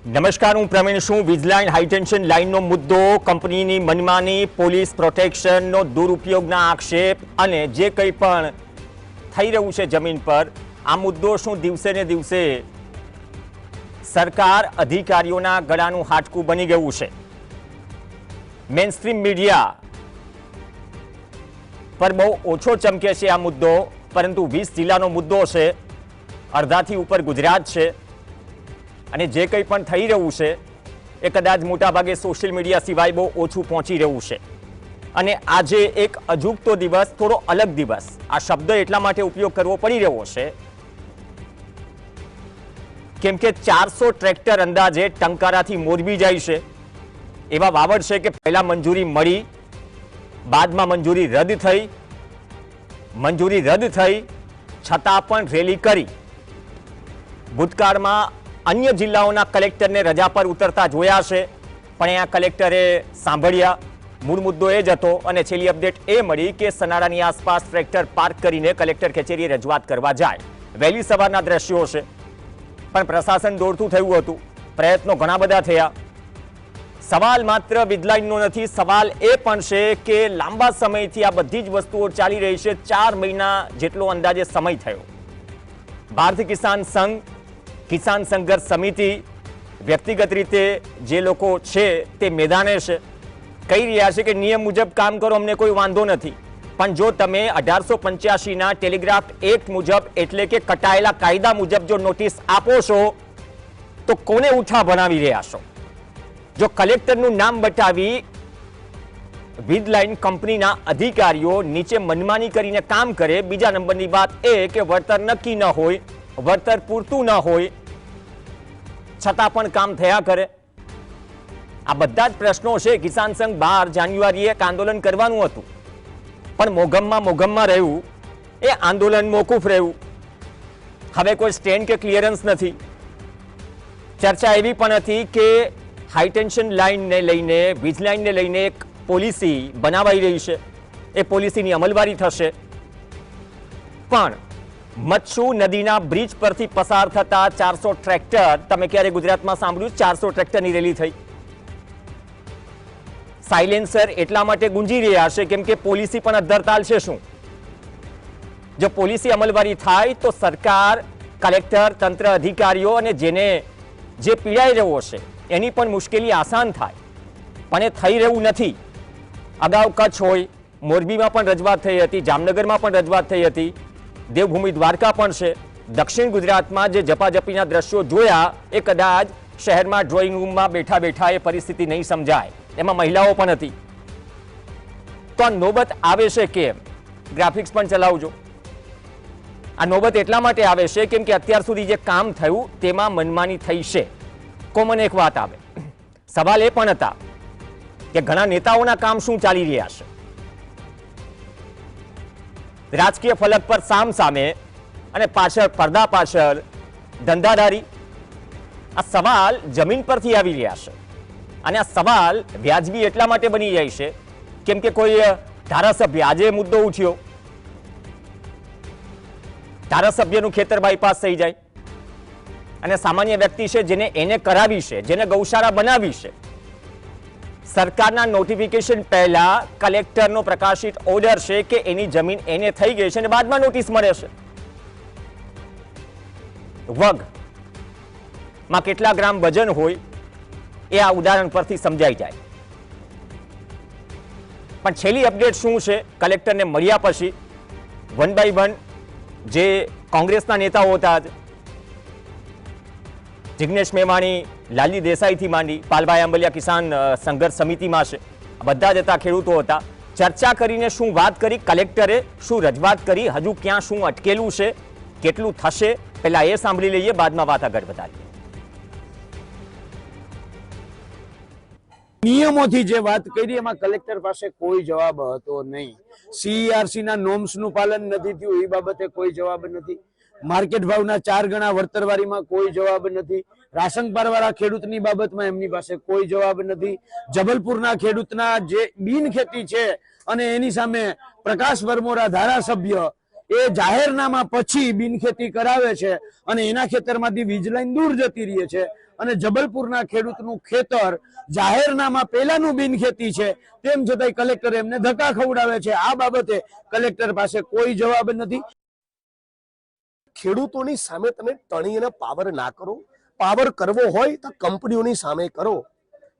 નમસ્કાર, હું પ્રવીણ છું. વીજલાઇન હાઈટેન્શન લાઇનનો મુદ્દો, કંપનીની મનમાની, પોલીસ પ્રોટેક્શનનો દુરુપયોગના આક્ષેપ અને જે કંઈ પણ થઈ રહ્યું છે જમીન પર, આ મુદ્દો શું દિવસે ને દિવસે સરકાર અધિકારીઓના ગળાનું હાડકું બની ગયું છે. મેઇનસ્ટ્રીમ મીડિયા પર બહુ ઓછો ચમકે છે આ મુદ્દો, પરંતુ 20 જિલ્લાનો મુદ્દો છે, અડધાથી ઉપર ગુજરાત છે અને જે કંઈ પણ થઈ રહ્યું છે એ કદાચ મોટાભાગે સોશિયલ મીડિયા સિવાય બહુ ઓછું પહોંચી રહ્યું છે. અને આજે એક અજુગતો દિવસ, થોડો અલગ દિવસ, આ શબ્દ એટલા માટે ઉપયોગ કરવો પડી રહ્યો છે કેમ કે 400 ટ્રેક્ટર અંદાજે ટંકારાથી મોરબી જાય છે. એવા વાવડ છે કે પહેલા મંજૂરી મળી, બાદમાં મંજૂરી રદ થઈ છતાં પણ રેલી કરી. ભૂતકાળમાં અન્ય જિલ્લાઓના કલેક્ટરને રજા પર ઉતરતા જોયા છે, પણ આ કલેક્ટરે સાંભળ્યા. મૂળ મુદ્દો એ જ હતો અને છેલ્લી અપડેટ એ મળી કે સનાડાની આસપાસ ટ્રેક્ટર પાર્ક કરીને કલેક્ટર કચેરીએ રજૂઆત કરવા જાય. વહેલી સવારના દ્રશ્યો છે, પણ પ્રશાસન દોડતું થયું હતું. પ્રયત્નો ઘણા બધા થયા. સવાલ માત્ર વીજલાઇનનો નથી, સવાલ એ પણ છે કે લાંબા સમયથી આ બધી જ વસ્તુઓ ચાલી રહી છે. 4 મહિના જેટલો અંદાજે સમય થયો. ભારતીય કિસાન સંઘ, કિસાન સંઘર્ષ સમિતિ, વ્યક્તિગત રીતે જે લોકો છે તે મેદાને છે, કહી રહ્યા છે કે નિયમ મુજબ કામ કરો, અમને કોઈ વાંધો નથી. પણ જો તમે 1885ના ટેલિગ્રાફ એક્ટ મુજબ, એટલે કે કટાયેલા કાયદા મુજબ જો નોટિસ આપો છો તો કોને ઉઠા બનાવી રહ્યા છો? જો કલેક્ટરનું નામ બતાવી વીજલાઇન કંપનીના અધિકારીઓ નીચે મનમાની કરીને કામ કરે. બીજા નંબરની વાત એ કે વળતર નક્કી ન હોય, વળતર પૂરતું ન હોય, છતાં પણ કામ થયા કરે. આ બધા જ પ્રશ્નો છે. કિસાન સંઘ 12 જાન્યુઆરીએ એક આંદોલન કરવાનું હતું, પણ મોગમમાં રહ્યું. એ આંદોલન મોકૂફ રહ્યું. હવે કોઈ સ્ટેન્ડ કે ક્લિયરન્સ નથી. ચર્ચા એવી પણ હતી કે હાઈટેન્શન લાઇનને લઈને, વીજલાઇનને લઈને એક પોલિસી બનાવાઈ રહી છે. એ પોલિસીની અમલવારી થશે. પણ મચ્છુ નદીના બ્રિજ પરથી પસાર થતા 400 ટ્રેક્ટર, તમે ક્યારે ગુજરાતમાં સાંભળ્યું 400 ટ્રેક્ટરની રેલી થઈ? સાયલેન્સર એટલા માટે ગુંજી રહ્યા છે કેમ કે પોલિસી પણ અધ્ધરતાલ છે. શું જો પોલિસી અમલવારી થાય તો સરકાર, કલેક્ટર, તંત્ર, અધિકારીઓ અને જે પીડાઈ રહ્યો છે એની પણ મુશ્કેલી આસાન થાય. પણ એ થઈ રહ્યું નથી. અગાઉ કચ્છ હોય, મોરબીમાં પણ રજૂઆત થઈ હતી, જામનગરમાં પણ રજૂઆત થઈ હતી, દેવભૂમિ દ્વારકા પણ છે. દક્ષિણ ગુજરાતમાં જે ઝપાઝપીના દ્રશ્યો જોયા એ કદાચ શહેરમાં ડ્રોઈંગ રૂમમાં બેઠા બેઠા એ પરિસ્થિતિ નહીં સમજાય. એમાં મહિલાઓ પણ હતી. તો આ નોબત આવે છે કેમ? ગ્રાફિક્સ પણ ચલાવજો. આ નોબત એટલા માટે આવે છે કેમ કે અત્યાર સુધી જે કામ થયું તેમાં મનમાની થઈ છે. કોમન એક વાત આવે. સવાલ એ પણ હતા કે ઘણા નેતાઓના કામ શું ચાલી રહ્યા છે. રાજકીય ફલક પર સામ સામે અને પાછળ, પડદા પાછળ ધંધાદારી. આ સવાલ જમીન પરથી આવી રહ્યા છે. અને આ સવાલ વ્યાજબી એટલા માટે બની જાય છે કેમ કે કોઈ ધારાસભ્ય, આજે મુદ્દો ઉઠ્યો, ધારાસભ્યનું ખેતર બાયપાસ થઈ જાય અને સામાન્ય વ્યક્તિ છે જેને એને કરાવી છે, જેને ગૌશાળા બનાવી છે, સરકારના નોટિફિકેશન પહેલા કલેક્ટરનો પ્રકાશિત ઓર્ડર છે કે એની જમીન એને થઈ ગઈ છે અને બાદમાં નોટિસ મળે છે. વગમાં કેટલા ગ્રામ વજન હોય એ આ ઉદાહરણ પરથી સમજાઈ જાય. પણ છેલ્લી અપડેટ શું છે? કલેક્ટરને મળ્યા પછી 1 by 1 જે કોંગ્રેસના નેતાઓ હતા, જિગ્નેશ મેવાણી, લાલજી દેસાઈથી માંડી, પાલભાઈ આંબલિયા કિસાન સંઘર્ષ સમિતિમાં છે, બધા જ હતા, ખેડૂતો હતા. ચર્ચા કરીને શું વાત કરી કલેક્ટરે, શું રજૂઆત કરી, હજુ ક્યાં શું અટકેલું છે, કેટલું થશે, પહેલા એ સાંભળી લઈએ, બાદમાં વાત આગળ વધારીએ. નિયમોથી જે વાત કરી એમાં કલેક્ટર પાસે કોઈ જવાબ હતો નહીં. CERC ના નોર્મ્સ નું પાલન નથી થયું એ બાબતે કોઈ જવાબ નથી. માર્કેટ ભાવના 4 ગણા વળતરવાળીમાં કોઈ જવાબ નથી. રાશન પારવાળા ખેડૂતની બાબતમાં એમની પાસે કોઈ જવાબ નથી. જબલપુરના ખેડૂતના જે બિન ખેતી છે અને એની સામે પ્રકાશ વરમોરા ધારાસભ્ય એ જાહેરનામા પછી બિનખેતી કરાવે છે અને એના ખેતરમાંથી વીજ લાઈન દૂર જતી રહે છે અને જબલપુરના ખેડૂતનું ખેતર જાહેરનામા પહેલાનું બિનખેતી છે તેમ છતાંય કલેક્ટર એમને ધક્કા ખવડાવે છે. આ બાબતે કલેક્ટર પાસે કોઈ જવાબ નથી. ખેડૂતોની સામે તમે ટણી અને પાવર ના કરો. પાવર કરવો હોય તો કંપનીઓની સામે કરો.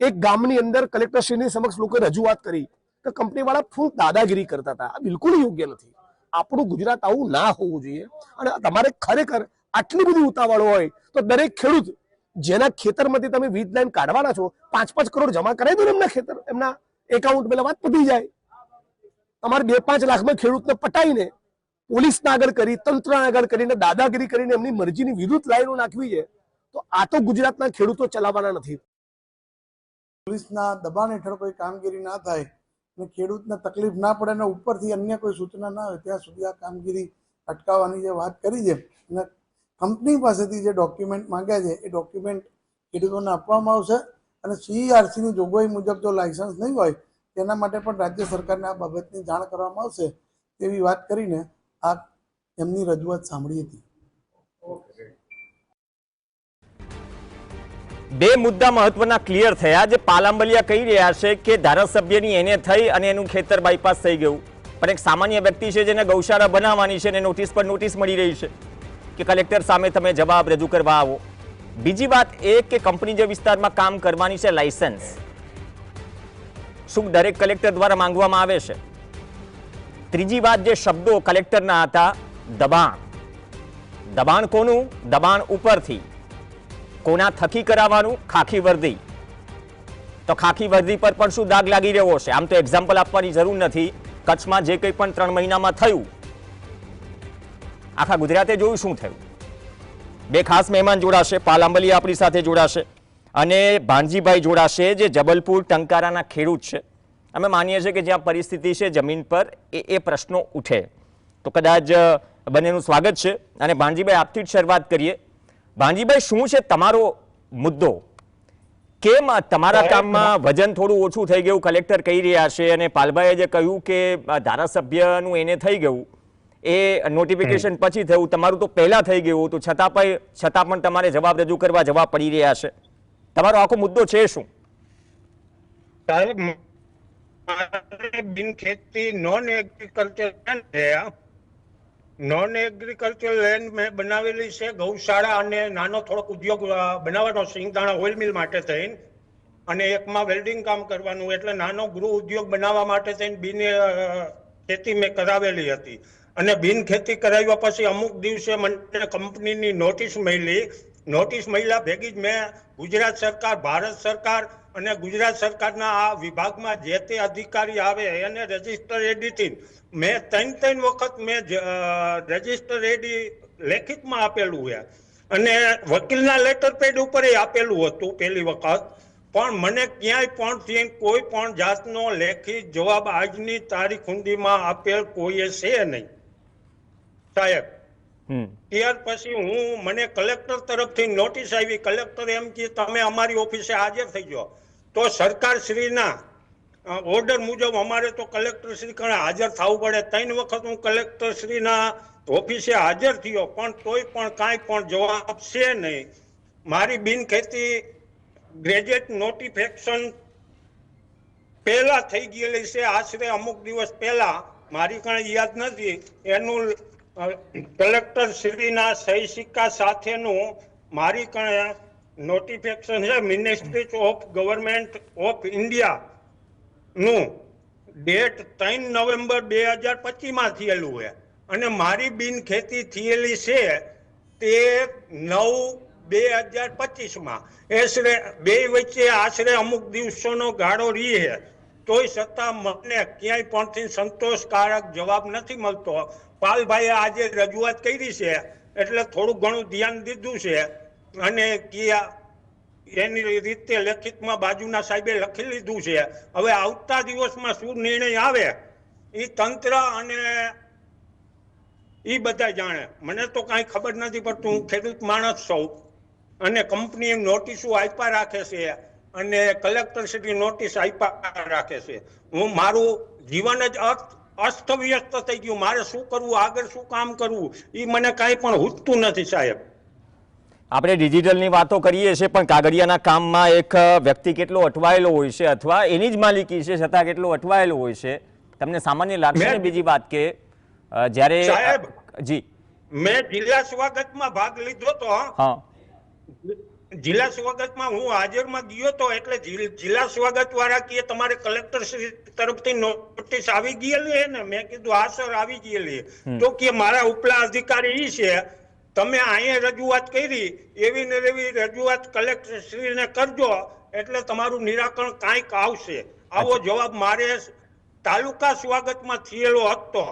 એક ગામની અંદર કલેક્ટરશ્રીની સમક્ષ લોકોએ રજૂઆત કરી તો કંપનીવાળા ફૂલ દાદાગીરી કરતા હતા. આ બિલકુલ યોગ્ય નથી. આપણું ગુજરાત આવું ના હોવું જોઈએ. અને તમારે ખરેખર આટલી બધી ઉતાવળ હોય તો દરેક ખેડૂત જેના ખેતરમાંથી તમે વીજ લાઈન કાઢવાના છો 5-5 કરોડ જમા કરાવી દો ને એમના ખેતર, એમના એકાઉન્ટ, પેલા વાત પતી જાય. તમારે 2-5 લાખમાં ખેડૂતને પટાઈને પોલીસના આગળ કરી, તંત્રના આગળ કરીને, દાદાગીરી કરીને એમની મરજીની વિરુદ્ધ લાઈનો નાખવી છે તો આ તો ગુજરાતના ખેડૂતો ચલાવવાના નથી. પોલીસના દબાણ હેઠળ કોઈ કામગીરી ના થાય અને ખેડૂતને તકલીફ ના પડે અને ઉપરથી અન્ય કોઈ સૂચના ના હોય ત્યાં સુધી આ કામગીરી અટકાવવાની જે વાત કરી છે અને કંપની પાસેથી જે ડોક્યુમેન્ટ માંગ્યા છે એ ડોક્યુમેન્ટ ખેડૂતોને આપવામાં આવશે અને CERCની જોગવાઈ મુજબ જો લાયસન્સ નહીં હોય તેના માટે પણ રાજ્ય સરકારને આ બાબતની જાણ કરવામાં આવશે તેવી વાત કરીને આ એમની રજૂઆત સાંભળી હતી. બે મુદ્દા મહત્વના ક્લિયર થયા. જે પાલાંબલિયા કહી રહ્યા છે કે ધારાસભ્યની એને થઈ અને એનું ખેતર બાયપાસ થઈ ગયું, પણ એક સામાન્ય વ્યક્તિ છે જેને ગૌશાળા બનાવવાની છે અને નોટિસ પર નોટિસ મળી રહી છે કે કલેક્ટર સામે તમે જવાબ રજૂ કરવા આવો. બીજી વાત એ કે કંપની જે વિસ્તારમાં કામ કરવાની છે, લાયસન્સ શું દરેક કલેક્ટર દ્વારા માંગવામાં આવે છે? ત્રીજી વાત, જે શબ્દો કલેક્ટરના હતા, દબાણ. દબાણ કોનું? દબાણ ઉપરથી. કોના થકી કરાવવાનું? ખાખી વર્દી. તો ખાખી વર્દી પર પણ શું દાગ લાગી રહ્યો છે? આમ તો એક્ઝામ્પલ આપવાની જરૂર નથી. કચ્છમાં જે કંઈ પણ 3 મહિનામાં થયું, આખા ગુજરાતે જોયું શું થયું. બે ખાસ મહેમાન જોડાશે. પાલાંબલિયા આપણી સાથે જોડાશે અને ભાણજીભાઈ જોડાશે, જે જબલપુર ટંકારાના ખેડૂત છે. અમે માનીએ છીએ કે જ્યાં પરિસ્થિતિ છે જમીન પર એ પ્રશ્નો ઉઠે. તો કદાચ બંનેનું સ્વાગત છે. અને ભાણજીભાઈ, આપથી જ શરૂઆત કરીએ. ભાણજીભાઈ, શું છે તમારો મુદ્દો? કેમ તમારા કામમાં વજન થોડું ઓછું થઈ ગયું કલેક્ટર કહી રહ્યા છે, અને પાલભાઈએ જે કહ્યું કે ધારાસભ્યનું એને થઈ ગયું એ નોટિફિકેશન પછી થયું, તમારું તો પહેલા થઈ ગયું હતું, છતાં પણ તમારે જવાબ રજૂ કરવા જવા પડી રહ્યા છે. તમારો આખો મુદ્દો છે શું? સાહેબ, બિન ખેતી નોન એગ્રીકલ્ચર લેન્ડ મેં બનાવેલી છે ગૌશાળા અને નાનો થોડોક ઉદ્યોગ બનાવવાનો, સિંગદાણા ઓઇલ મિલ માટે થઈને, અને એકમાં વેલ્ડિંગ કામ કરવાનું, એટલે નાનો ગૃહ ઉદ્યોગ બનાવવા માટે થઈને બિન ખેતી મેં કરાવેલી હતી. અને બિન ખેતી કરાવ્યા પછી અમુક દિવસે મને કંપનીની નોટિસ મળી. નોટિસ મળ્યા ભેગી જ મેં ગુજરાત સરકાર, ભારત સરકાર અને ગુજરાત સરકારના આ વિભાગમાં જે તે અધિકારી આવે એને રજિસ્ટર એડીથી મેં 3 વખત મેં રજિસ્ટર એડી લેખિતમાં આપેલું છે અને વકીલના લેટર પેડ ઉપર આપેલું હતું પહેલી વખત, પણ મને ક્યાંય પણ કોઈ પણ જાતનો લેખિત જવાબ આજની તારીખ સુધીમાં આપેલ કોઈએ છે નહીં સાહેબ. ત્યાર પછી મને કલેક્ટર તરફથી નોટિસ આવી. કલેક્ટર એમ કે તમે અમારી ઓફિસે હાજર થઈ જાઓ. તો સરકાર શ્રીના ઓર્ડર મુજબ અમારે તો કલેક્ટર શ્રી કણે હાજર થવું પડે. 3 વખત હું કલેક્ટર શ્રીના ઓફિસે હાજર થયો, પણ તોય પણ કાંઈ પણ જવાબ છે નહીં. મારી બિન ખેતી ગ્રેજ્યુએટ નોટિફિકેશન પહેલા થઈ ગયેલી છે, આશરે અમુક દિવસ પહેલા, મારી કાંઈ યાદ નથી. એનું કલેક્ટર શ્રીના સહી સિક્કા સાથેનું મારી કાંઈ નોટિફિકેશન છે. Ministry of government of India નું ડેટ 3 નવેમ્બર 2025 થયેલું છે અને મારી બિન ખેતી થયેલી છે તે 9/2025. આશરે બે વચ્ચે આશરે અમુક દિવસોનો ગાળો રહી છે, તોય છતાં મને ક્યાંય પણથી સંતોષકારક જવાબ નથી મળતો. પાલભાઈએ આજે રજૂઆત કરી છે એટલે થોડું ઘણું ધ્યાન દીધું છે અને એની રીતે લેખિતમાં બાજુના સાહેબે લખી લીધું છે. હવે આવતા દિવસમાં શું નિર્ણય આવે એ તંત્ર અને એ બધા જાણે. મને તો કાંઈ ખબર નથી પડતું. હું ખેડૂત માણસ છું અને કંપની નોટિસો આપ્યા રાખે છે અને કલેક્ટર શ્રી નોટિસ આપ્યા રાખે છે. હું મારું જીવન જ અસ્તવ્યસ્ત થઈ ગયું. મારે શું કરવું, આગળ શું કામ કરવું, એ મને કાંઈ પણ હૂટતું નથી સાહેબ. આપણે ડિજિટલની વાતો કરીએ છીએ, પણ કાગળિયાના કામમાં એક વ્યક્તિ કેટલો અટવાયેલો હોય છે અથવા એની જ માલિકી છે છતાં કેટલો અટવાયેલો હોય છે, તમને સામાન્ય લાગશે ને? બીજી વાત કે જ્યારે સાહેબ, જી, મેં જિલ્લા સ્વાગતમાં ભાગ લીધો તો. હા, જિલ્લા સ્વાગતમાં હું હાજરમાં ગયો તો, એટલે જિલ્લા સ્વાગત વાળા કે તમારે કલેક્ટર શ્રી તરફથી નોટિસ આવી ગયેલી હે ને? મેં કીધું હા સર આવી ગયેલી. તો કે મારા ઉપલા અધિકારી ઈ છે, તમે અહીંયા રજૂઆત કરી એવી ને એવી રજૂઆત કલેક્ટર શ્રીને કરજો એટલે તમારું નિરાકરણ કાંઈક આવશે. આવો જવાબ મારે તાલુકા સ્વાગતમાં થયેલો હતો.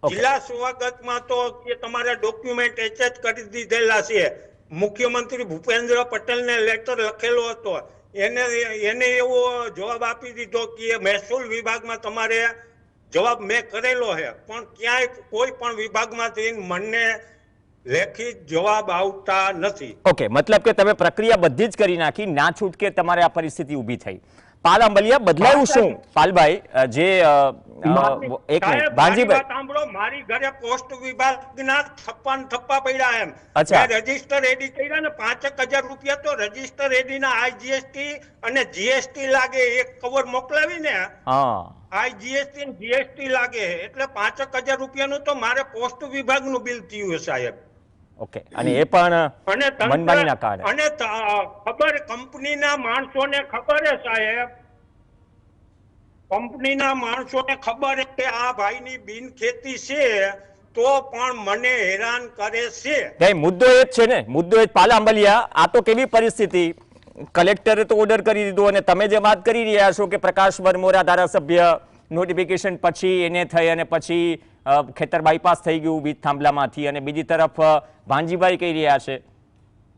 જિલ્લા સ્વાગતમાં તો કે તમારા ડોક્યુમેન્ટ એચેચ કરી દીધેલા છે. મુખ્યમંત્રી ભૂપેન્દ્ર પટેલને લેટર લખેલો હતો, એને એવો જવાબ આપી દીધો કે મહેસૂલ વિભાગમાં તમારે જવાબ મેં કરેલો છે, પણ ક્યાંય કોઈ પણ વિભાગમાંથી મને લેખિત જવાબ આવતા નથી. ઓકે, મતલબ કે તમે પ્રક્રિયા બધી જ કરી નાખી, ના છૂટકે તમારે આ પરિસ્થિતિ ઊભી થઈ. પાલ આંબલિયા, બદલાયું શું પાલભાઈ? જે એક મિનિટ ભાંજીભાઈ, સાંભળો, મારી ઘરે પોસ્ટ વિભાગના થપ્પા પડ્યા એમ. અચ્છા. મેં રજીસ્ટર એડી કર્યા ને 5,000 રૂપિયા તો રજીસ્ટર એડીના IGST અને GST લાગે. એક કવર મોકલાવીને હા, IGST અને GST લાગે, એટલે 5,000 રૂપિયાનું તો મારે પોસ્ટ વિભાગનું બિલ થયું સાહેબ. ઓકે, અને એ પણ મનમાનીના કારણે. અને ખબર કંપનીના માણસોને ખબર છે સાહેબ, કંપનીના માણસોને ખબર છે કે આ ભાઈની બિનખેતી છે, તો પણ મને હેરાન કરે છે. નહીં, મુદ્દો એ જ છે ને, મુદ્દો એ જ. પાલ આંબલિયા, આ તો કેવી પરિસ્થિતિ? કલેક્ટરે તો ઓર્ડર કરી દીધો અને તમે જે વાત કરી રહ્યા છો કે પ્રકાશ વરમોરા ધારાસભ્ય નોટિફિકેશન પછી એને થઈ અને પછી ખેતર બાયપાસ થઈ ગયું વીજ થાંભલામાંથી, અને બીજી તરફ ભાંજીભાઈ કહી રહ્યા છે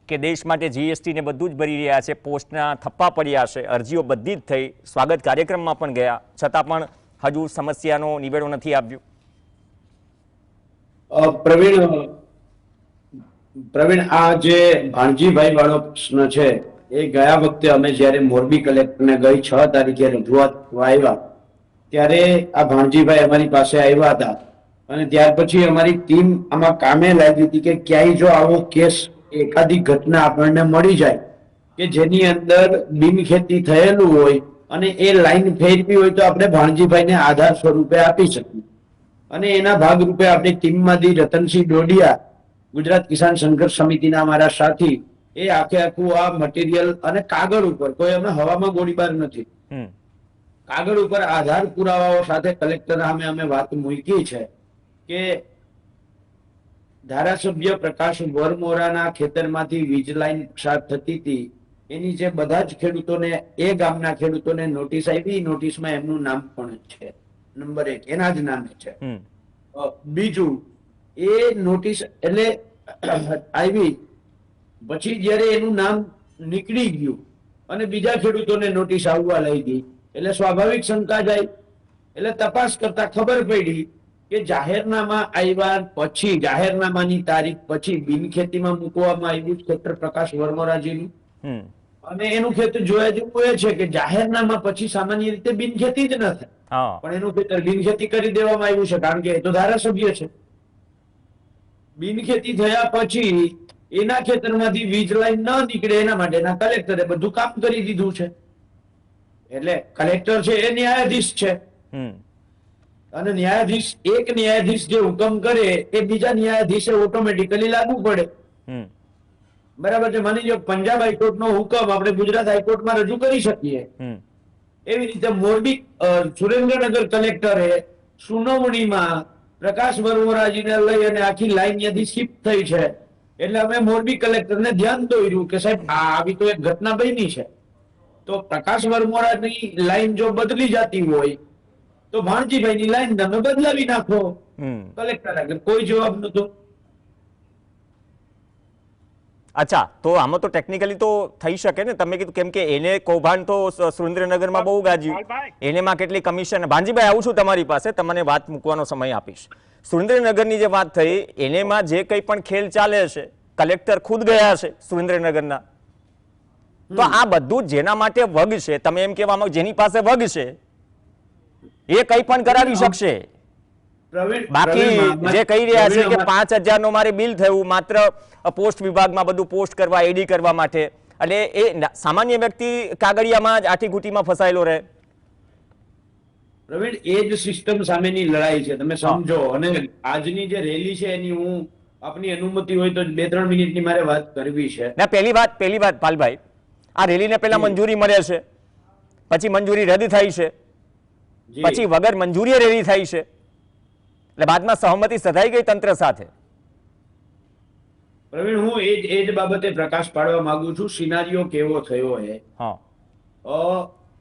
કે દેશ માટે GST ને બધું જ ભરી રહ્યા છે, પોસ્ટના થપ્પા પડ્યા છે, અરજીઓ બધી જ થઈ, સ્વાગત કાર્યક્રમમાં પણ ગયા, છતાં પણ હજુ સમસ્યાનો નિવેડો નથી આવ્યો. પ્રવીણ, આ જે ભાણજીભાઈ વાળો પ્રશ્ન છે એ ગયા વખતે અમે જ્યારે મોરબી કલેક્ટરને ગઈ 6 તારીખે રજૂઆત આવ્યા ત્યારે આ ભાણજીભાઈ અમારી પાસે આવ્યા હતા, અને ત્યાર પછી અમારી ટીમ આમાં કામે લાગી હતી કે ક્યાંય જો આવો કેસ, એકાદી ઘટના આપણને મળી જાય કે જેની અંદર બિનખેતી થયેલું હોય અને એ લાઈન ફેરવી હોય તો આપણે ભાણજીભાઈને આધાર સ્વરૂપે આપી શકીએ. અને એના ભાગરૂપે આપણી ટીમમાંથી રતનસિંહ ડોડિયા, ગુજરાત કિસાન સંઘર્ષ સમિતિના અમારા સાથી, એ આખું આ મટીરિયલ અને કાગળ ઉપર, કોઈ અમે હવામાં ગોળીબાર નથી, કાગળ ઉપર આધાર પુરાવાઓ સાથે કલેક્ટર સામે અમે વાત મૂકી છે કે ધારાસભ્ય પ્રકાશ વરમોરાના ખેતરમાંથી વીજ લાઈન પસાર થતી હતી, એની જે બધા જ ખેડૂતોને, એ ગામના ખેડૂતોને નોટિસ આવી, નોટિસમાં એમનું નામ પણ છે, નંબર 1 એના જ નામે છે. બીજું, એ નોટિસ એટલે આવી પછી જયારે એનું નામ નીકળી ગયું અને બીજા ખેડૂતોને નોટિસ આવવા લાગી એટલે સ્વાભાવિક શંકા જાય. એટલે તપાસ કરતા ખબર પડી કે જાહેરનામા આવ્યા પછી, જાહેરનામાની તારીખ પછી બિનખેતીમાં મૂકવામાં આવ્યું ખેતર પ્રકાશ વરમોરાજીનું, અને એનું ખેતર જોયા જેવું એ છે કે જાહેરનામા પછી સામાન્ય રીતે બિનખેતી જ ન થાય, પણ એનું ખેતર બિનખેતી કરી દેવામાં આવ્યું છે કારણ કે એ તો ધારાસભ્ય છે. બિનખેતી થયા પછી એના ખેતરમાંથી વીજ લાઈન ન નીકળે એના માટેના કલેક્ટરે બધું કામ કરી દીધું છે. એટલે કલેક્ટર છે એ ન્યાયાધીશ છે, અને ન્યાયાધીશ, એક ન્યાયાધીશ જે હુકમ કરે એ બીજા ન્યાયાધીશે ઓટોમેટિકલી લાગુ પડે. બરાબર છે? માની લો પંજાબ હાઈકોર્ટ નો હુકમ આપણે ગુજરાત હાઈકોર્ટમાં રજૂ કરી શકીએ, એવી રીતે મોરબી સુરેન્દ્રનગર કલેક્ટરે સુનાવણીમાં પ્રકાશ વરમોરાજીને લઈ અને આખી લાઈન ત્યાંથી શિફ્ટ થઈ છે, એટલે અમે મોરબી કલેક્ટરને ધ્યાન દોર્યું કે સાહેબ આવી તો એક ઘટના બની છે, તો પ્રકાશ વરમોરાની લાઈન જો બદલી જતી હોય તો ભાણજીભાઈની લાઈન તમે બદલાવી નાખો. કલેક્ટર આગળ કોઈ જવાબ નતો. અચ્છા, તો આમાં તો ટેકનિકલી તો થઈ શકે ને, તમે કીધું, કેમ કે એને કૌભાંડ તો સુરેન્દ્રનગરમાં બહુ ગાજ્યું, એનેમાં કેટલી કમિશન. ભાંજીભાઈ, આવું છું તમારી પાસે, તમને વાત મૂકવાનો સમય આપીશ. સુરેન્દ્રનગરની જે વાત થઈ, એનેમાં જે કંઈ પણ ખેલ ચાલે છે, કલેક્ટર ખુદ ગયા છે સુરેન્દ્રનગરના, તો આ બધું જેના માટે વગ છે, તમે એમ કહેવામાં જેની પાસે વગ છે એ કંઈ પણ કરાવી શકશે. બાકી જે કહી રહ્યા છે કે 5,000 નો મારે બિલ થયું માત્ર પોસ્ટ વિભાગમાં બધું પોસ્ટ કરવા એડી કરવા માટે, એટલે એ સામાન્ય વ્યક્તિ કાગળિયામાં જ આઠીઘૂંટીમાં ફસાયેલો રહે. પ્રવીણ, એ જ સિસ્ટમ સામેની લડાઈ છે, તમે સમજો. અને આજની જે રેલી છે એની હું આપની અનુમતિ હોય તો 2-3 મિનિટની મારે વાત કરવી છે. ના, પહેલી વાત પાલભાઈ, આ રેલીને પહેલા મંજૂરી મળે છે, પછી મંજૂરી રદ થાય છે, પછી વગર મંજૂરીએ રેલી થાય છે, એટલે બાદમાં સહમતિ સધાઈ ગઈ તંત્ર સાથે. પ્રવીણ, હું એ જ બાબતે પ્રકાશ પાડવા માંગુ છું. સિનારીઓ કેવો થયો છે.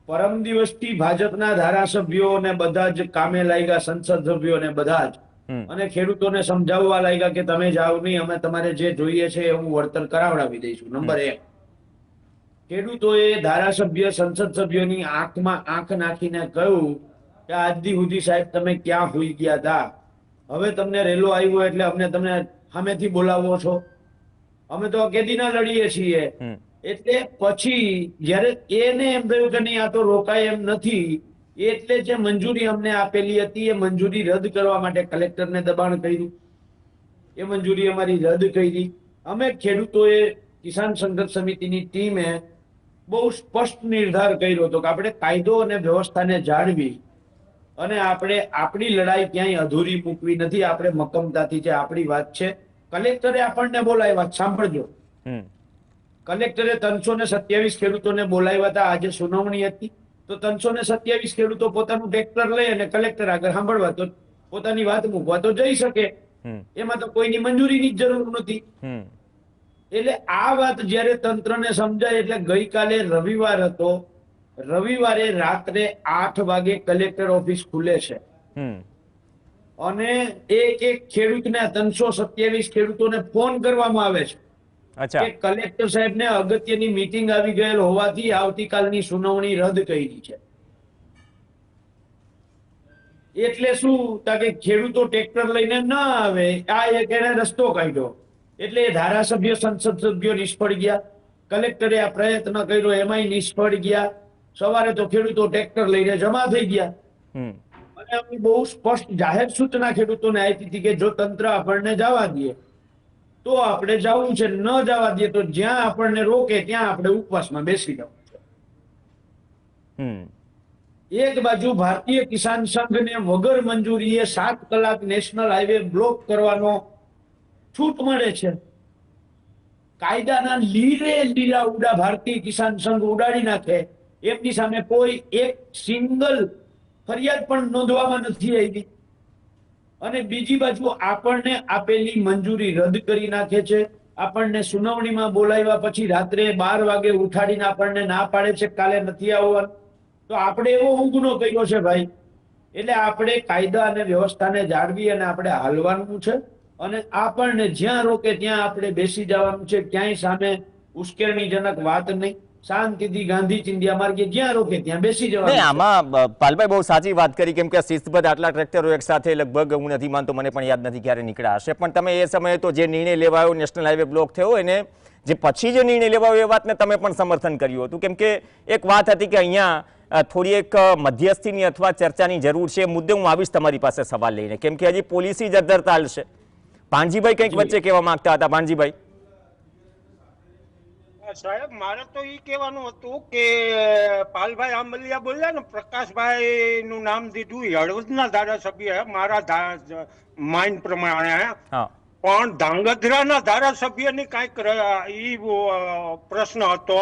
પરમ દિવસથી ભાજપના ધારાસભ્યો ને બધા જ કામે લાગ્યા, સંસદ સભ્યો ને બધા જ, અને ખેડૂતોને સમજાવવા લાગ્યા કે તમે જાઓ નહીં, અમે તમારે જે જોઈએ છે હું વળતર કરાવડાવી દઈશું. નંબર 1, ખેડૂતોએ ધારાસભ્ય સંસદ સભ્યોની આંખમાં આંખ નાખીને કહ્યું કે આજથી સુધી સાહેબ તમે ક્યાં હોઈ ગયા હતા, હવે તમને રેલો આવ્યો એટલે અમને તમે સામેથી બોલાવો છો, અમે તો કેદીના લડીએ છીએ. એટલે પછી જયારે એને એમ થયું કે નહીં આ તો રોકાય એમ નથી, એટલે જે મંજૂરી અમને આપેલી હતી એ મંજૂરી રદ કરવા માટે કલેક્ટરને દબાણ કર્યું, એ મંજૂરી અમારી રદ કરી. અમે ખેડૂતોએ કિસાન સંઘર્ષ સમિતિની ટીમે બહુ સ્પષ્ટ નિર્ધાર કર્યો હતો કે આપણે કાયદો અને વ્યવસ્થાને જાળવી અને આપણે આપણી લડાઈ ક્યાંય અધૂરી મૂકવી નથી. આપણે મક્કમતાથી જે આપણી વાત છે, કલેક્ટરે આપણને બોલાવ્યા, સાંભળજો, કલેક્ટરે 327 ખેડૂતોને બોલાવ્યા હતા. આજે સુનાવણી હતી તો 327 ખેડૂતો પોતાનું ટ્રેક્ટર લઈ અને કલેક્ટર આગળ સાંભળવા તો પોતાની વાત મૂકવા તો જઈ શકે, એમાં તો કોઈની મંજૂરીની જ જરૂર નથી. એટલે આ વાત જયારે તંત્રને સમજાય, એટલે ગઈકાલે રવિવાર હતો, રવિવારે રાત્રે 8 વાગે કલેક્ટર ઓફિસ ખુલે છે અને એક ખેડૂતને 327 ખેડૂતોને ફોન કરવામાં આવે છે કે કલેક્ટર સાહેબને અગત્યની મીટિંગ આવી ગયેલ હોવાથી આવતીકાલની સુનાવણી રદ કરી છે. એટલે શું કે ખેડૂતો ટ્રેક્ટર લઈને ન આવે, આ એક એને રસ્તો કાઢ્યો. એટલે ધારાસભ્ય સંસદ સભ્યો નિષ્ફળ ગયા, કલેક્ટરે આ પ્રયત્ન કર્યો એમાંય નિષ્ફળ ગયા. સવારે તો ખેડૂતો ટ્રેક્ટર લઈને જમા થઈ ગયા અને અમે બહુ સ્પષ્ટ જાહેર સૂચના ખેડૂતોને આપી હતી કે જો તંત્ર આપણને જવા દે તો આપણે જવું છે, ન જવા દે તો જ્યાં આપણને રોકે ત્યાં આપણે ઉપવાસમાં બેસી જવું છે. એક બાજુ ભારતીય કિસાન સંઘને વગર મંજૂરીએ 7 કલાક નેશનલ હાઈવે બ્લોક કરવાનો છૂટ મળે છે. કાયદાના લીરા ઉડા ભારતીય કિસાન સંઘ ઉડાડી નાખે, એમની સામે કોઈ એક સિંગલ ફરિયાદ પણ નોંધવામાં નથી આવી. અને બીજી બાજુ આપણને આપેલી મંજૂરી રદ કરી નાખે છે. આપણને સુનાવણીમાં બોલાવ્યા પછી રાત્રે 12 વાગે ઉઠાડીને આપણને ના પાડે છે કાલે નથી આવવાનું. તો આપણે એવો ઊંઘનો કર્યો છે ભાઈ. એટલે આપણે કાયદા અને વ્યવસ્થાને જાળવી અને આપણે હાલવાનું છે અને આપણને જ્યાં રોકે ત્યાં આપણે બેસી જવાનું છે. ક્યાંય સામે ઉશ્કેરણીજનક વાત નહીં, શાંતિથી ગાંધી ચિંધ્યા માર્ગે જ્યાં રોકે ત્યાં બેસી જવાનું. આમાં પાલભાઈ બહુ સાચી વાત કરી, કેમ કે શિસ્તબદ્ધ આટલા ટ્રેક્ટરો એક સાથે લગભગ હું નથી માનતો, મને પણ યાદ નથી ક્યારે નીકળ્યા હશે. પણ તમે એ સમયે તો જે નિર્ણય લેવાયો નેશનલ હાઈવે બ્લોક થયો એને જે પછી જે નિર્ણય લેવાયો એ વાતને તમે પણ સમર્થન કર્યું હતું, કેમ કે એક વાત હતી કે અહીંયા થોડી એક મધ્યસ્થીની અથવા ચર્ચાની જરૂર છે. મુદ્દે હું આવીશ તમારી પાસે સવાલ લઈને, કેમ કે હજી પોલિસી જ અદ્ધરતાલ છે. ભાણજીભાઈ કંઈક વચ્ચે કહેવા માંગતા હતા. ભાણજીભાઈ. સાહેબ, મારે તો એ કહેવાનું હતું કે પાલભાઈ આંબલિયા બોલ્યા ને, પ્રકાશભાઈ નું નામ દીધું, હળવદના ધારાસભ્ય મારા માઇન્ડ પ્રમાણે, પણ ધાંગધ્રાના ધારાસભ્યની કાંઈક ઈ પ્રશ્ન હતો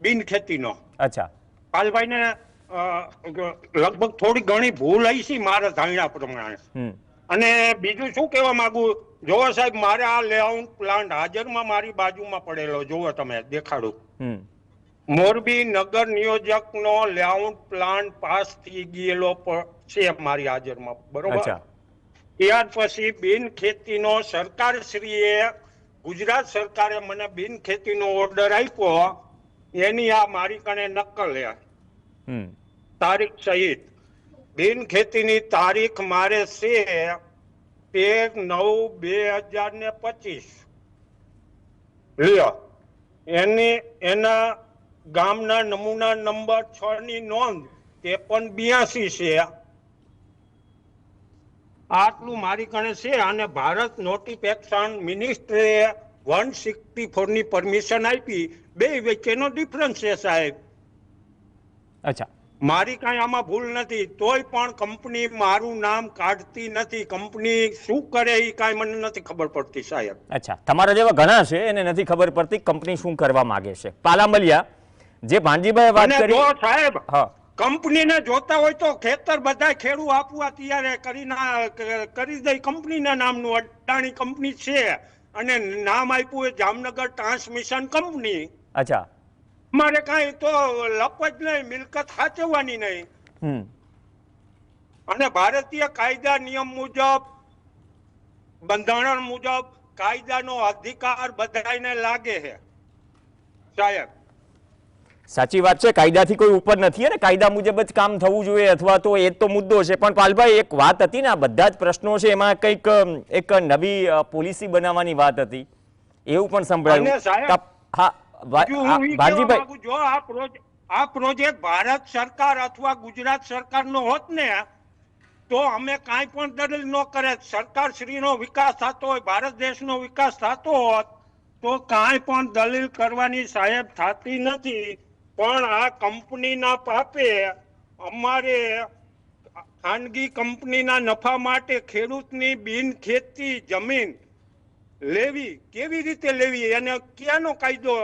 બિનખેતીનો. અચ્છા. પાલભાઈને લગભગ થોડી ઘણી ભૂલ આવી છે મારા ધારણા પ્રમાણે. અને બીજું શું કહેવા માંગુ, જોવો સાહેબ, મારે આ લેઆઉટ પ્લાન્ટ હાજરમાં મારી બાજુમાં પડેલો, જોવો તમે, દેખાડું. મોરબી નગર નિયોજકનો લેઆઉટ પ્લાન્ટ પાસ થઈ ગયેલો છે મારી હાજરમાં, બરોબર. ત્યાર પછી બિનખેતીનો સરકારશ્રીએ, ગુજરાત સરકારે મને બિનખેતીનો ઓર્ડર આપ્યો, એની આ મારી કને નકલ છે, તારીખ સહિત. બિનખેતીની તારીખ મારે છે 13/9/2025. લ્યો, એના ગામના નમૂના નંબર 6 ની નોંધ 5382 છે. આટલું મારી કણે છે અને ભારત નોટિફિકેશન મિનિસ્ટ્રે 164 ની પરમિશન આપી, બે વચ્ચેનો ડિફરન્સ છે સાહેબ. અચ્છા, મારી કાંઈ આમાં ભૂલ નથી, તોય પણ કંપની મારું નામ કાઢતી નથી. કંપની શું કરે એ કાંઈ મને નથી ખબર પડતી સાહેબ. અચ્છા, તમારા જેવા ઘણા છે એને નથી ખબર પડતી કંપની શું કરવા માંગે છે. પાલામલિયા, જે ભાણજીભાઈ વાત અને કરી, જો સાહેબ હા, કંપનીને જોતા હોય તો ખેતર બધા ખેડૂ આપવા તૈયાર કરી દઈ. કંપનીના નામનું અડાણી કંપની છે અને નામ આપ્યું એ જામનગર ટ્રાન્સમિશન કંપની. અચ્છા, મારે કાંઈ તો લપ જ નહીં, મિલકત સાચવવાની નહીં. અને ભારતીય કાયદા નિયમ મુજબ, બંધારણ મુજબ કાયદાનો અધિકાર બધાને લાગે છે સાહેબ. સાચી વાત છે, કાયદાથી કોઈ ઉપર નથી અને કાયદા મુજબ જ કામ થવું જોઈએ, અથવા તો એ જ તો મુદ્દો છે. પણ પાલભાઈ, એક વાત હતી ને, આ બધા જ પ્રશ્નો છે એમાં કંઈક એક નવી પોલિસી બનાવવાની વાત હતી, એવું પણ અને સંભળાયું. સાહેબ, હા, હું ઈ કહેવા ભાણજીભાઈ, માંગુ, જો આ પ્રોજેક્ટ ભારત સરકાર અથવા ગુજરાત સરકારનો હોત ને તો અમે કાંઈ પણ દલીલ ન કરે. સરકાર શ્રીનો વિકાસ થતો હોય, ભારત દેશનો વિકાસ થતો હોત તો કાંઈ પણ દલીલ કરવાની સાહેબ થતી નથી. પણ આ કંપનીના પાપે અમારે ખાનગી કંપનીના નફા માટે ખેડૂતની બિન ખેતી જમીન લેવી, કેવી રીતે લેવી, એને ક્યાંનો કાયદો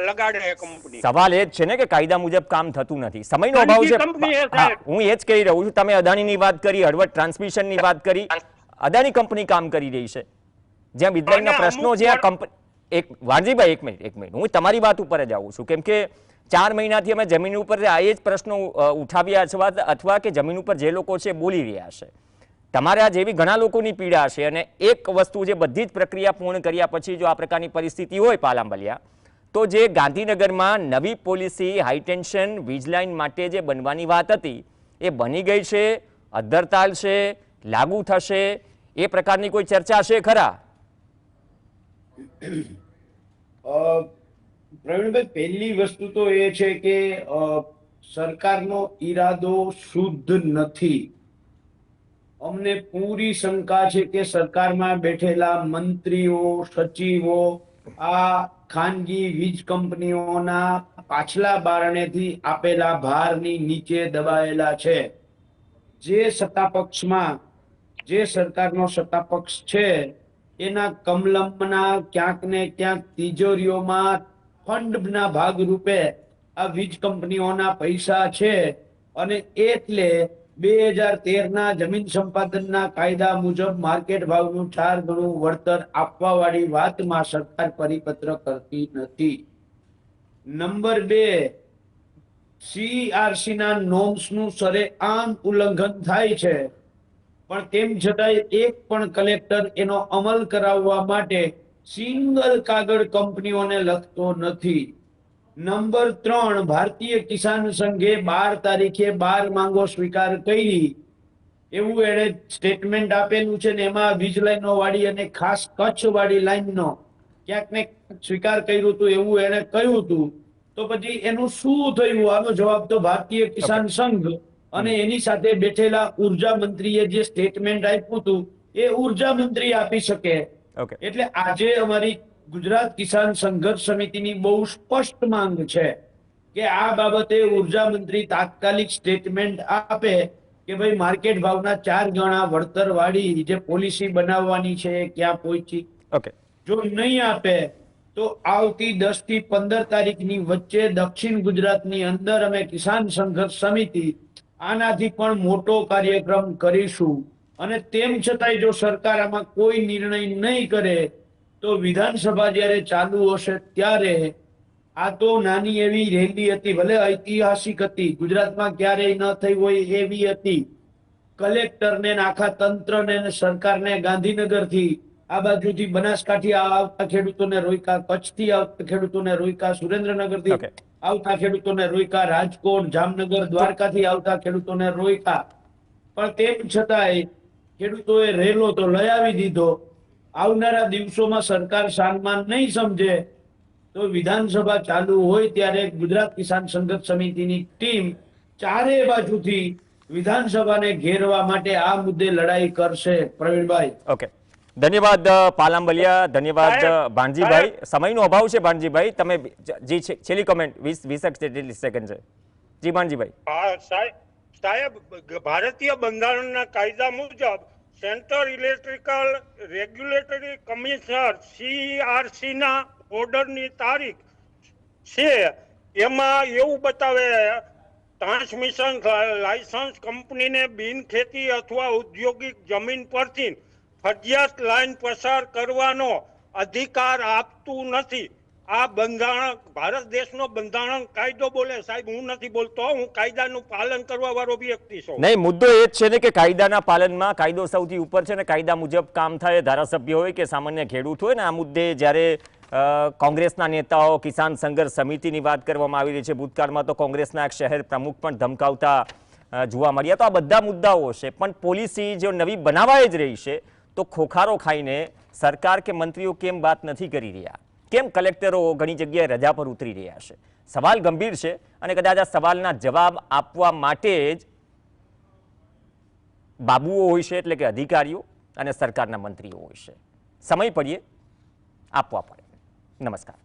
લગાડે કંપની? સવાલ એ જ છે ને કે કાયદા મુજબ કામ થતું નથી, સમયનો અભાવ છે. કંપની એ હા, સાહેબ. હું એ જ કહી રહ્યો છું. તમે અદાણીની વાત કરી, હળવદ ટ્રાન્સમિશનની વાત કરી, અદાણી કંપની કામ કરી રહી છે જ્યાં વિદ્યાર્થીના અને પ્રશ્નો, અમુક જ્યાં કંપની, એક વાણજીભાઈ, એક મિનિટ, હું તમારી વાત ઉપર જ આવું છું. કેમ કે 4 મહિનાથી અમે જમીન ઉપર આ જ પ્રશ્નો ઉઠાવ્યા અથવા કે જમીન ઉપર જે લોકો છે બોલી રહ્યા છે. તમારા જેવી ઘણા લોકોની પીડા છે. અને એક વસ્તુ, જે બધી જ પ્રક્રિયા પૂર્ણ કર્યા પછી જો આ પ્રકારની પરિસ્થિતિ હોય પાલામલિયા, તો જે ગાંધીનગરમાં નવી પોલિસી હાઈટેન્શન વીજલાઇન માટે જે બનવાની વાત હતી એ બની ગઈ છે, અદ્ધરતાલ છે, લાગુ થશે, એ પ્રકારની કોઈ ચર્ચા છે ખરા? પ્રવીણભાઈ, પહેલી વસ્તુ તો એ છે કે સરકારનો ઈરાદો શુદ્ધ નથી. અમને પૂરી શંકા છે કે સરકારમાં બેઠેલા મંત્રીઓ, સચિવો આ ખાનગી વીજ કંપનીઓના પાછલા બારણેથી આપેલા ભારની નીચે દબાયેલા છે. જે સત્તાપક્ષમાં, જે સરકારનો સત્તાપક્ષ છે એના કમલમના ક્યાંક ને ક્યાંક તિજોરીઓમાં ફંડના ભાગરૂપે આ વીજ કંપનીઓના પૈસા છે. અને એટલે 2013ના જમીન સંપાદનના કાયદા મુજબ માર્કેટ ભાવનું 4 ગણું વળતર આપવા વાળી વાતમાં સરકાર પરિપત્ર કરતી નથી. નંબર 2, CERC ના નોર્મ્સનું સરેઆમ ઉલ્લંઘન થાય છે, પણ તેમ છતાંય એક પણ કલેક્ટર એનો અમલ કરાવવા માટે સિંગલ કાગળ કંપનીઓને લખતો નથી. નંબર 3, ભારતીય કિસાન સંઘે 12 તારીખે 12 માંગો સ્વીકાર કરી એવું એને સ્ટેટમેન્ટ આપેલું છે ને એમાં વીજ લાઈનો વાળી અને ખાસ કચ્છ વાળી લાઈનનો ક્યાંક ને સ્વીકાર કર્યું હતું એવું એને કહ્યું હતું. તો પછી એનું શું થયું? આનો જવાબ તો ભારતીય કિસાન સંઘ અને એની સાથે બેઠેલા ઉર્જા મંત્રીએ જે સ્ટેટમેન્ટ આપ્યું હતું એ ઉર્જા મંત્રી આપી શકે. એટલે આજે અમારી ગુજરાત કિસાન સંઘર્ષ સમિતિની બહુ સ્પષ્ટ માંગ છે કે આ બાબતે ઉર્જા મંત્રી તાત્કાલિક સ્ટેટમેન્ટ આપે કે ભાઈ માર્કેટ ભાવના 4 ગણા વળતર વાળી જે પોલિસી બનાવવાની છે ક્યાં પહોંચી. જો નહીં આપે તો આવતી 10 થી 15 તારીખની વચ્ચે દક્ષિણ ગુજરાતની અંદર અમે કિસાન સંઘર્ષ સમિતિ આનાથી પણ મોટો કાર્યક્રમ કરીશું. અને તેમ છતાંય જો સરકાર આમાં કોઈ નિર્ણય નહીં કરે તો વિધાનસભા જ્યારે ચાલુ હશે ત્યારે આ તો નાની એવી રેલી હતી, ભલે ઐતિહાસિક હતી, ગુજરાતમાં ક્યારેય ન થઈ હોય એવી હતી. કલેક્ટરને આખા તંત્રને સરકારને ગાંધીનગરથી આ બાજુથી બનાસકાંઠા આવતા ખેડૂતોને રોક્યા, કચ્છથી આવતા ખેડૂતોને રોક્યા, સુરેન્દ્રનગરથી આવતા ખેડૂતોને રોક્યા, રાજકોટ, જામનગર, દ્વારકાથી આવતા ખેડૂતોને રોક્યા. પણ તેમ છતાંય ખેડૂતોએ રેલો તો લઈ આવી દીધો. આવનારા દિવસોમાં સરકાર સાન્માન નહીં સમજે તો વિધાનસભા ચાલુ હોય ત્યારે ગુજરાત કિસાન સંઘર્ષ સમિતિની ટીમ ચારે બાજુથી વિધાનસભાને ઘેરવા માટે આ મુદ્દે લડાઈ કરશે. પ્રવીણભાઈ, ઓકે, ધન્યવાદ પાલાંબલિયા, ધન્યવાદ સાહેબ, ભાણજીભાઈ. સમયનો અભાવ છે ભાણજીભાઈ, તમે જે છેલ્લી કમેન્ટ 20 સેકન્ડ છે. જી ભાણજીભાઈ. સાહેબ, ભારતીય બંધારણના કાયદા મુજબ central electrical regulatory commissioner CERC ના ઓર્ડરની તારીખ છે, એમાં એવું બતાવે ટ્રાન્સમિશન લાયસન્સ કંપનીને બિનખેતી અથવા ઔદ્યોગિક જમીન પરથી ફરજિયાત લાઈન પસાર કરવાનો અધિકાર આપતું નથી. આ બંધારણ ભારત દેશનો બંધારણ કાયદો બોલે. સાહેબ, હું નથી બોલતો, હું કાયદાનું પાલન કરવા વાળો વ્યક્તિ છું. નહીં, મુદ્દો એ જ છે ને કે કાયદાના પાલનમાં કાયદો સૌથી ઉપર છે ને કાયદા મુજબ કામ થાય. ધારાસભ્ય હોય કે સામાન્ય ખેડૂત હોય ને, આ મુદ્દે જ્યારે કોંગ્રેસના નેતાઓ કિસાન સંઘર્ષ સમિતિની વાત કરવામાં આવી રહી છે, ભૂતકાળમાં તો કોંગ્રેસના એક શહેર પ્રમુખ પણ ધમકાવતા જોવા મળ્યા. તો આ બધા મુદ્દાઓ છે, પણ પોલિસી જો નવી બનાવાય જ રહી છે તો ખોખારો ખાઈને સરકાર કે મંત્રીઓ કેમ વાત નથી કરી રહ્યા? કેમ કલેક્ટરો ઘણી જગ્યાએ રજા પર ઉતરી રહ્યા છે? સવાલ ગંભીર છે અને કદાચ આ સવાલના જવાબ આપવા માટે જ બાબુઓ હોય છે, એટલે કે અધિકારીઓ અને સરકારના મંત્રીઓ હોય છે. સમય પડીએ આપવા પડે. નમસ્કાર.